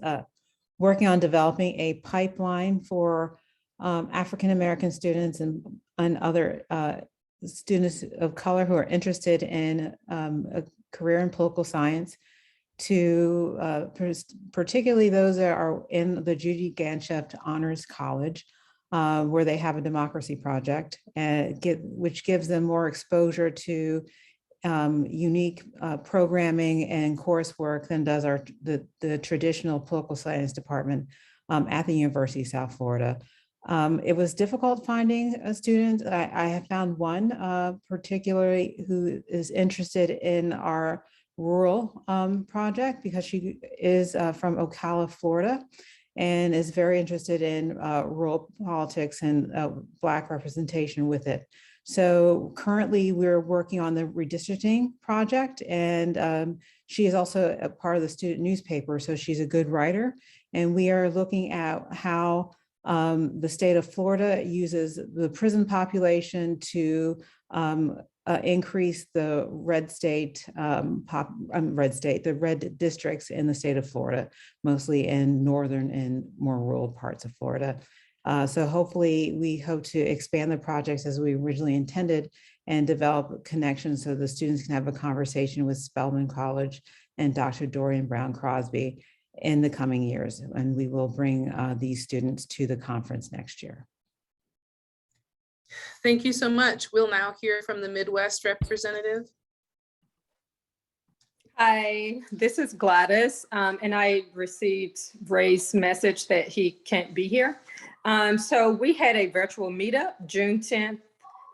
N: working on developing a pipeline for African-American students and other students of color who are interested in a career in political science, to particularly those that are in the Judy Gansheft Honors College, where they have a democracy project, which gives them more exposure to unique programming and coursework than does the traditional political science department at the University of South Florida. It was difficult finding a student. I have found one particularly who is interested in our rural project, because she is from Ocala, Florida, and is very interested in rural politics and Black representation with it. So currently we're working on the Redistricting Project, and she is also a part of the student newspaper, so she's a good writer. And we are looking at how the state of Florida uses the prison population to increase the red districts in the state of Florida, mostly in northern and more rural parts of Florida. So hopefully we hope to expand the projects as we originally intended and develop connections so the students can have a conversation with Spelman College and Dr. Dorian Brown Crosby in the coming years. And we will bring these students to the conference next year.
A: Thank you so much. We'll now hear from the Midwest representative.
O: Hi, this is Gladys, and I received Ray's message that he can't be here. So we had a virtual meetup June 10th,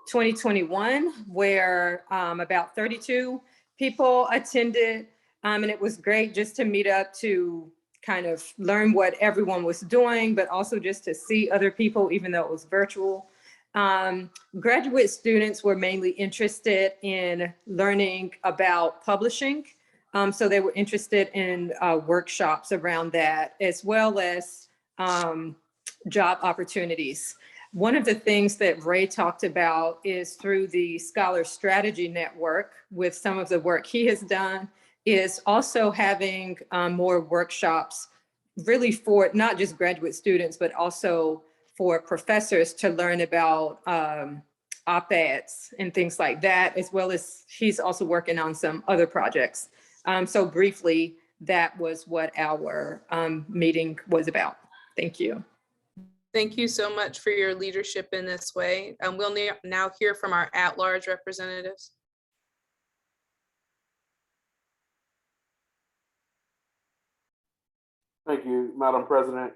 O: 2021, where about 32 people attended, and it was great just to meet up to kind of learn what everyone was doing, but also just to see other people, even though it was virtual. Graduate students were mainly interested in learning about publishing. So they were interested in workshops around that, as well as job opportunities. One of the things that Ray talked about is through the Scholar Strategy Network, with some of the work he has done, is also having more workshops really for not just graduate students, but also for professors to learn about op-eds and things like that, as well as he's also working on some other projects. So briefly, that was what our meeting was about. Thank you.
A: Thank you so much for your leadership in this way. And we'll now hear from our at-large representatives.
E: Thank you, Madam President.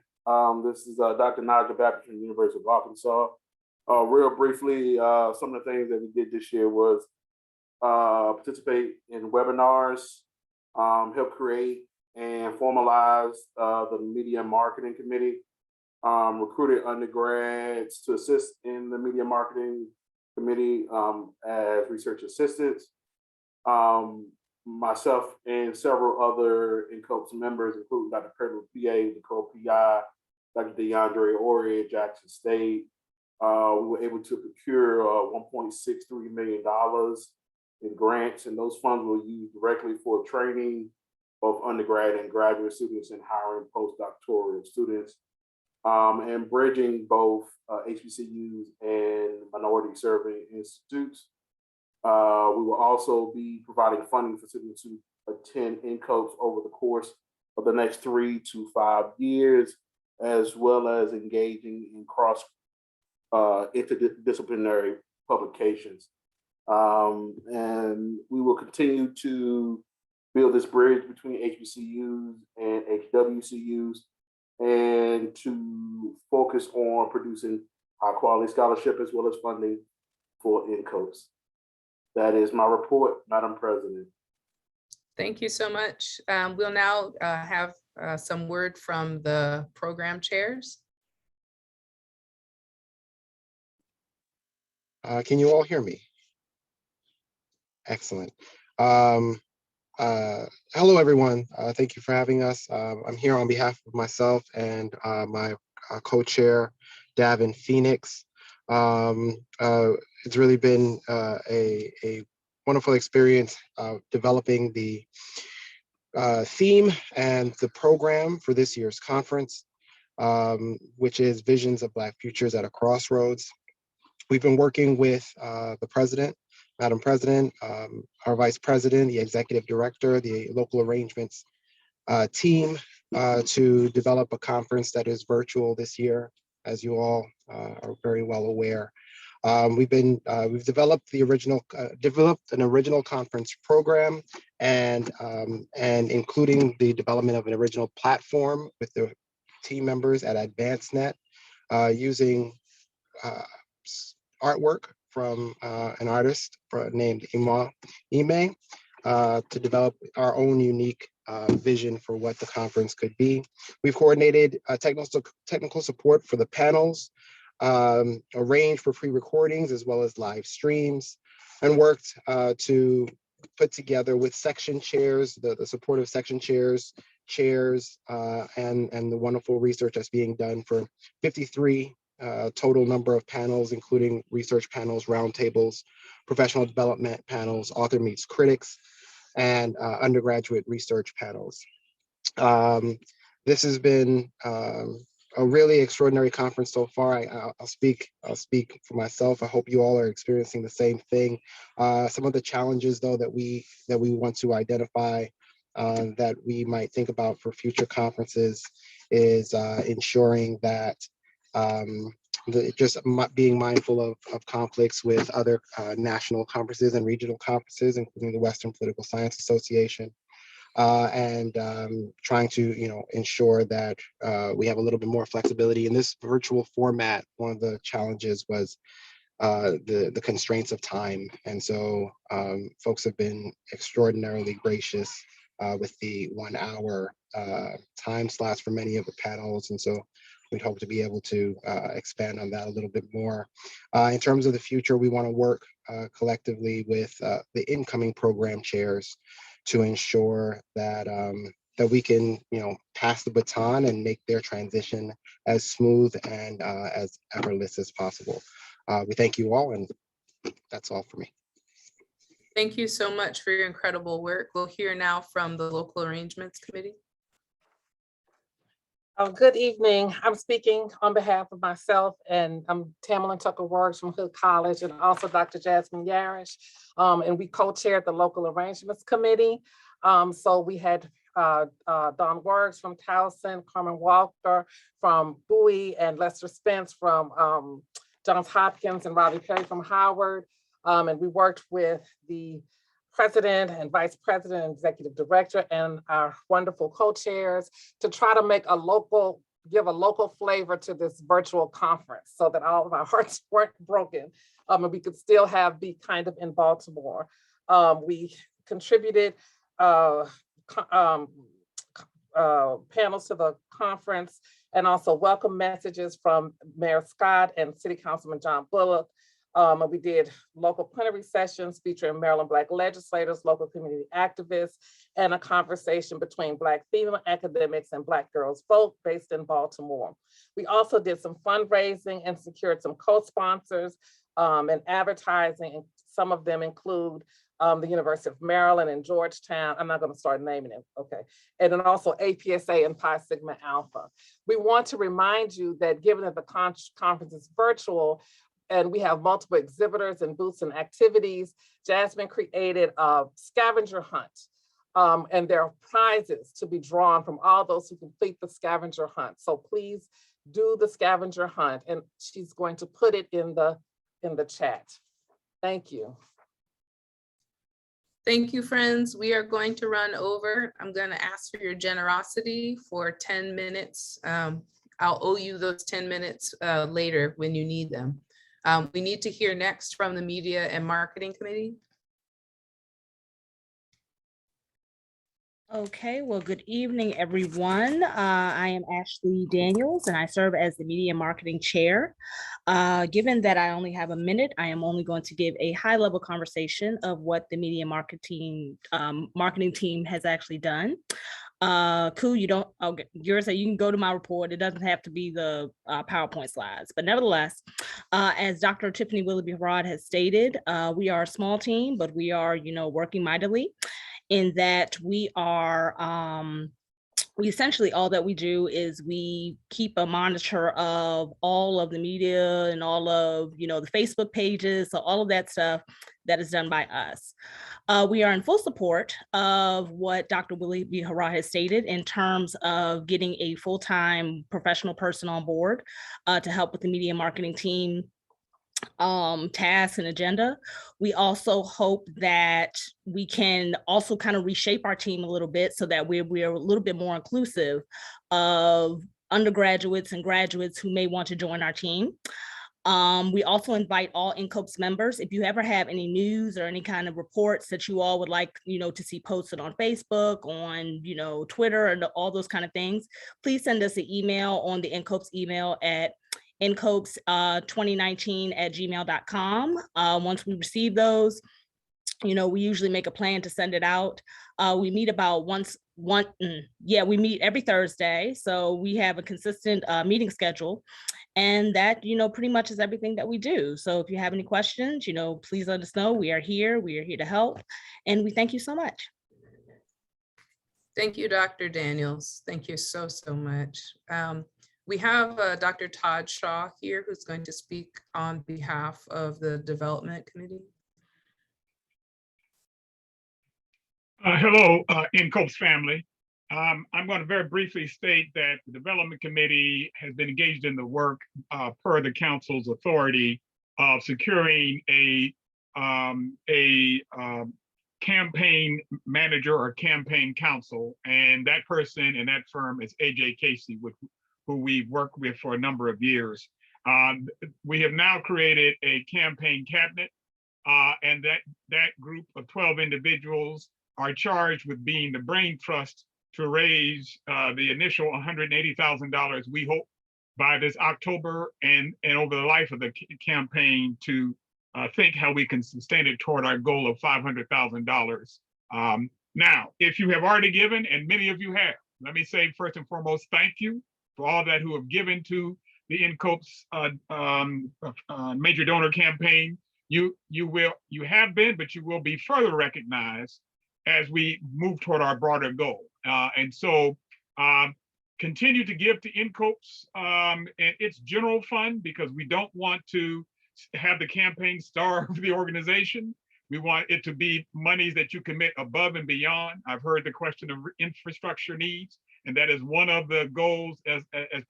E: This is Dr. Naja Baptist from the University of Arkansas. Real briefly, some of the things that we did this year was participate in webinars, help create and formalize the Media Marketing Committee, recruited undergrads to assist in the Media Marketing Committee as research assistants, myself and several other NCOPS members, including Dr. Kirby PA, the co-PI, Dr. DeAndre Ori at Jackson State. We were able to procure $1.63 million in grants, and those funds were used directly for training both undergrad and graduate students and hiring postdoctoral students, and bridging both HBCUs and minority serving institutes. We will also be providing funding for students who attend NCOPS over the course of the next 3 to 5 years, as well as engaging in interdisciplinary publications. And we will continue to build this bridge between HBCUs and HWCUs, and to focus on producing high quality scholarship as well as funding for NCOPS. That is my report, Madam President.
A: Thank you so much. We'll now have some word from the program chairs.
P: Can you all hear me? Excellent. Hello, everyone. Thank you for having us. I'm here on behalf of myself and my co-chair, Davin Phoenix. It's really been a wonderful experience developing the theme and the program for this year's conference, which is Visions of Black Futures at a Crossroads. We've been working with the president, Madam President, our vice president, the executive director, the local arrangements team to develop a conference that is virtual this year, as you all are very well aware. We've developed an original conference program, and including the development of an original platform with the team members at AdvanceNet, using artwork from an artist named Ime to develop our own unique vision for what the conference could be. We've coordinated technical support for the panels, arranged for pre-recordings as well as live streams, and worked to put together with section chairs, the support of section chairs, and the wonderful research that's being done for 53 total number of panels, including research panels, roundtables, professional development panels, author meets critics, and undergraduate research panels. This has been a really extraordinary conference so far. I'll speak for myself. I hope you all are experiencing the same thing. Some of the challenges, though, that we want to identify that we might think about for future conferences is ensuring that just being mindful of conflicts with other national conferences and regional conferences, including the Western Political Science Association, and trying to ensure that we have a little bit more flexibility in this virtual format. One of the challenges was the constraints of time, and so folks have been extraordinarily gracious with the 1 hour time slots for many of the panels, and so we'd hope to be able to expand on that a little bit more. In terms of the future, we want to work collectively with the incoming program chairs to ensure that that we can, pass the baton and make their transition as smooth and as effortless as possible. We thank you all, and that's all for me.
A: Thank you so much for your incredible work. We'll hear now from the Local Arrangements Committee.
Q: Good evening. I'm speaking on behalf of myself, and I'm Tamlin Tucker-Works from Hood College, and also Dr. Jasmine Yarish, and we co-chaired the Local Arrangements Committee. So we had Don Works from Towson, Carmen Walker from Bowie, and Lester Spence from Johns Hopkins, and Robbie Perry from Howard. And we worked with the president and vice president and executive director and our wonderful co-chairs to try to make give a local flavor to this virtual conference so that all of our hearts weren't broken, and we could still be kind of in Baltimore. We contributed panels to the conference, and also welcome messages from Mayor Scott and City Councilman John Bullock, We did local plenary sessions featuring Maryland Black legislators, local community activists, and a conversation between Black female academics and Black Girls Vote based in Baltimore. We also did some fundraising and secured some co-sponsors and advertising, and some of them include the University of Maryland and Georgetown. I'm not going to start naming it, okay. And then also APSA and Pi Sigma Alpha. We want to remind you that given that the conference is virtual, and we have multiple exhibitors and booths and activities, Jasmine created a scavenger hunt. And there are prizes to be drawn from all those who complete the scavenger hunt. So please do the scavenger hunt, and she's going to put it in the chat. Thank you.
A: Thank you, friends. We are going to run over. I'm going to ask for your generosity for 10 minutes. I'll owe you those 10 minutes later when you need them. We need to hear next from the Media and Marketing Committee.
R: Okay, well, good evening, everyone. I am Ashley Daniels, and I serve as the Media and Marketing Chair. Given that I only have a minute, I am only going to give a high-level conversation of what the Media and Marketing team has actually done. Cool, you don't, okay, yours, you can go to my report. It doesn't have to be the PowerPoint slides, but nevertheless, as Dr. Tiffany Willoughby-Harrod has stated, we are a small team, but we are, working mightily in that we are, we essentially, all that we do is we keep a monitor of all of the media and all of, the Facebook pages, so all of that stuff that is done by us. We are in full support of what Dr. Willoughby-Harrod has stated in terms of getting a full-time professional person on board to help with the media marketing team tasks and agenda. We also hope that we can also kind of reshape our team a little bit so that we are a little bit more inclusive of undergraduates and graduates who may want to join our team. We also invite all NCOPS members. If you ever have any news or any kind of reports that you all would like, to see posted on Facebook, on, Twitter, and all those kind of things, please send us an email on the NCOPS email at ncopes2019@gmail.com. Once we receive those, we usually make a plan to send it out. We meet about we meet every Thursday. So we have a consistent meeting schedule, and that, pretty much is everything that we do. So if you have any questions, please let us know. We are here to help, and we thank you so much.
A: Thank you, Dr. Daniels. Thank you so much. We have Dr. Todd Shaw here, who's going to speak on behalf of the Development Committee.
K: Hello, NCOPS family. I'm going to very briefly state that the Development Committee has been engaged in the work per the Council's authority of securing a campaign manager or campaign counsel, and that person and that firm is AJ Casey, who we've worked with for a number of years. We have now created a campaign cabinet, and that group of 12 individuals are charged with being the brain trust to raise the initial $180,000 we hope by this October and over the life of the campaign to think how we can sustain it toward our goal of $500,000. Now, if you have already given, and many of you have, let me say first and foremost, thank you for all that who have given to the NCOPS major donor campaign. You have been, but you will be further recognized as we move toward our broader goal. And so continue to give to NCOPS and its general fund, because we don't want to have the campaign starve the organization. We want it to be monies that you commit above and beyond. I've heard the question of infrastructure needs, and that is one of the goals as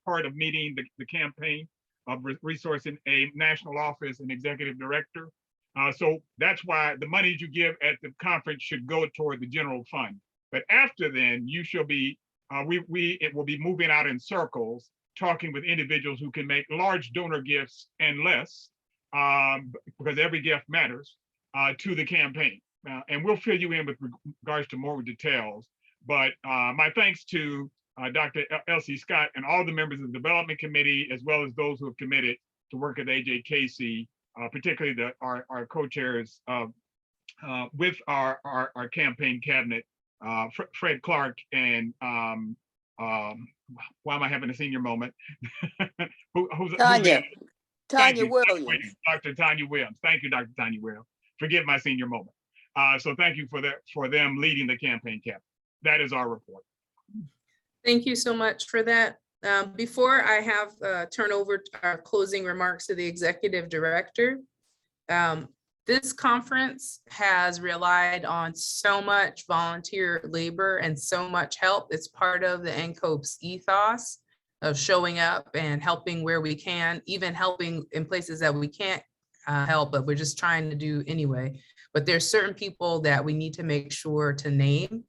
K: part of meeting the campaign of resourcing a national office and executive director. So that's why the monies you give at the conference should go toward the general fund. But after then, you shall be, it will be moving out in circles, talking with individuals who can make large donor gifts and less, because every gift matters, to the campaign. And we'll fill you in with regards to more details. But my thanks to Dr. Elsie Scott and all the members of the Development Committee, as well as those who have committed to work with AJ Casey particularly our co-chairs with our campaign cabinet, Fred Clark and why am I having a senior moment? Who's
C: Tanya
K: you,
C: Williams.
K: Dr. Tanya Williams. Thank you, Dr. Tanya Williams. Forgive my senior moment. So thank you for them leading the campaign cabinet. That is our report.
A: Thank you so much for that. Before I have turn over our closing remarks to the executive director, this conference has relied on so much volunteer labor and so much help. It's part of the NCOPE's ethos of showing up and helping where we can, even helping in places that we can't help, but we're just trying to do anyway. But there's certain people that we need to make sure to name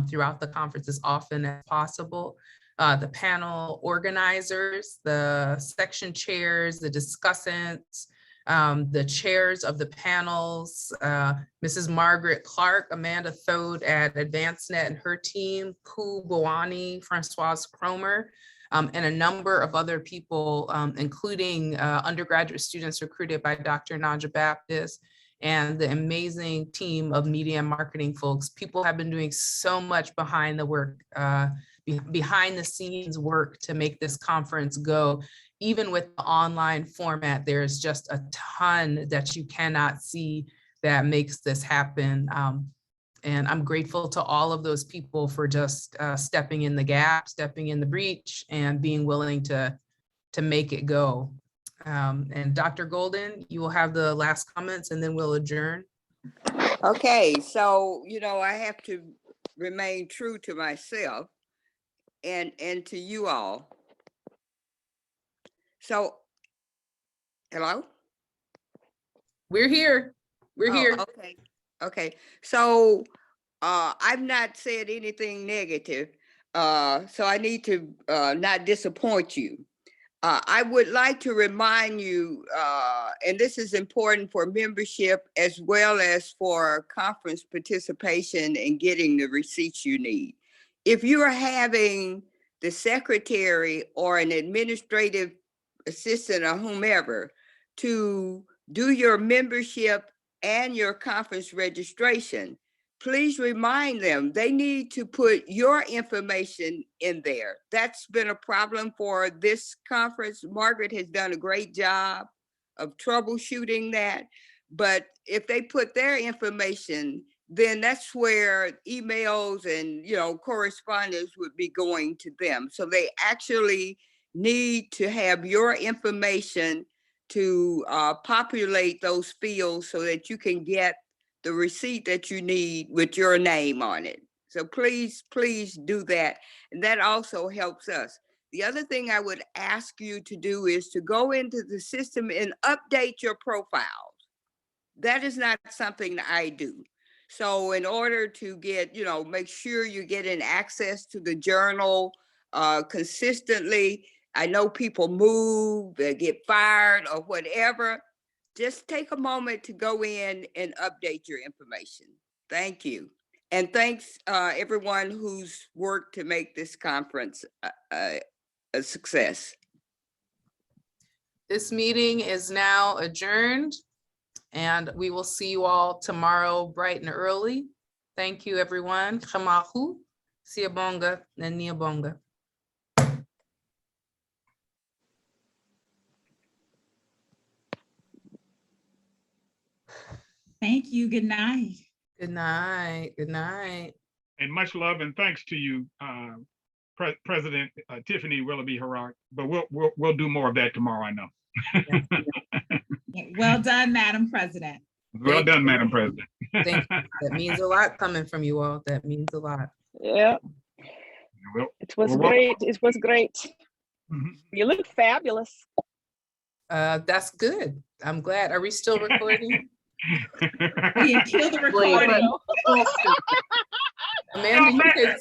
A: throughout the conference as often as possible. The panel organizers, the section chairs, the discussants, the chairs of the panels, Mrs. Margaret Clark, Amanda Thode at AdvanceNet and her team, Ku Boani, Francoise Cromer, and a number of other people, including undergraduate students recruited by Dr. Naja Baptist, and the amazing team of media and marketing folks. People have been doing so much behind the work, behind the scenes work to make this conference go. Even with the online format, there's just a ton that you cannot see that makes this happen. And I'm grateful to all of those people for just stepping in the gap, stepping in the breach, and being willing to make it go. And Dr. Golden, you will have the last comments and then we'll adjourn.
C: Okay, so, I have to remain true to myself and to you all. So, hello?
A: We're here. We're here.
C: Okay. Okay. So, I've not said anything negative. So I need to not disappoint you. I would like to remind you, and this is important for membership as well as for conference participation and getting the receipts you need. If you are having the secretary or an administrative assistant or whomever to do your membership and your conference registration, please remind them they need to put your information in there. That's been a problem for this conference. Margaret has done a great job of troubleshooting that. But if they put their information, then that's where emails and correspondence would be going to them. So they actually need to have your information to populate those fields so that you can get the receipt that you need with your name on it. So please do that. And that also helps us. The other thing I would ask you to do is to go into the system and update your profiles. That is not something that I do. So in order to get, make sure you're getting access to the journal consistently. I know people move, they get fired or whatever. Just take a moment to go in and update your information. Thank you. And thanks everyone who's worked to make this conference a success.
A: This meeting is now adjourned and we will see you all tomorrow bright and early. Thank you, everyone. Khamahu, Siyabonga, and Niabonga.
S: Thank you. Good night.
A: Good night. Good night.
K: And much love and thanks to you, President Tiffany Willoughby Herard. But we'll do more of that tomorrow, I know.
S: Well done, Madam President.
K: Well done, Madam President.
A: Thank you. That means a lot coming from you all. That means a lot.
H: Yeah. It was great. It was great. You look fabulous.
A: That's good. I'm glad. Are we still recording?
S: We kill the recording.
A: Amanda, you could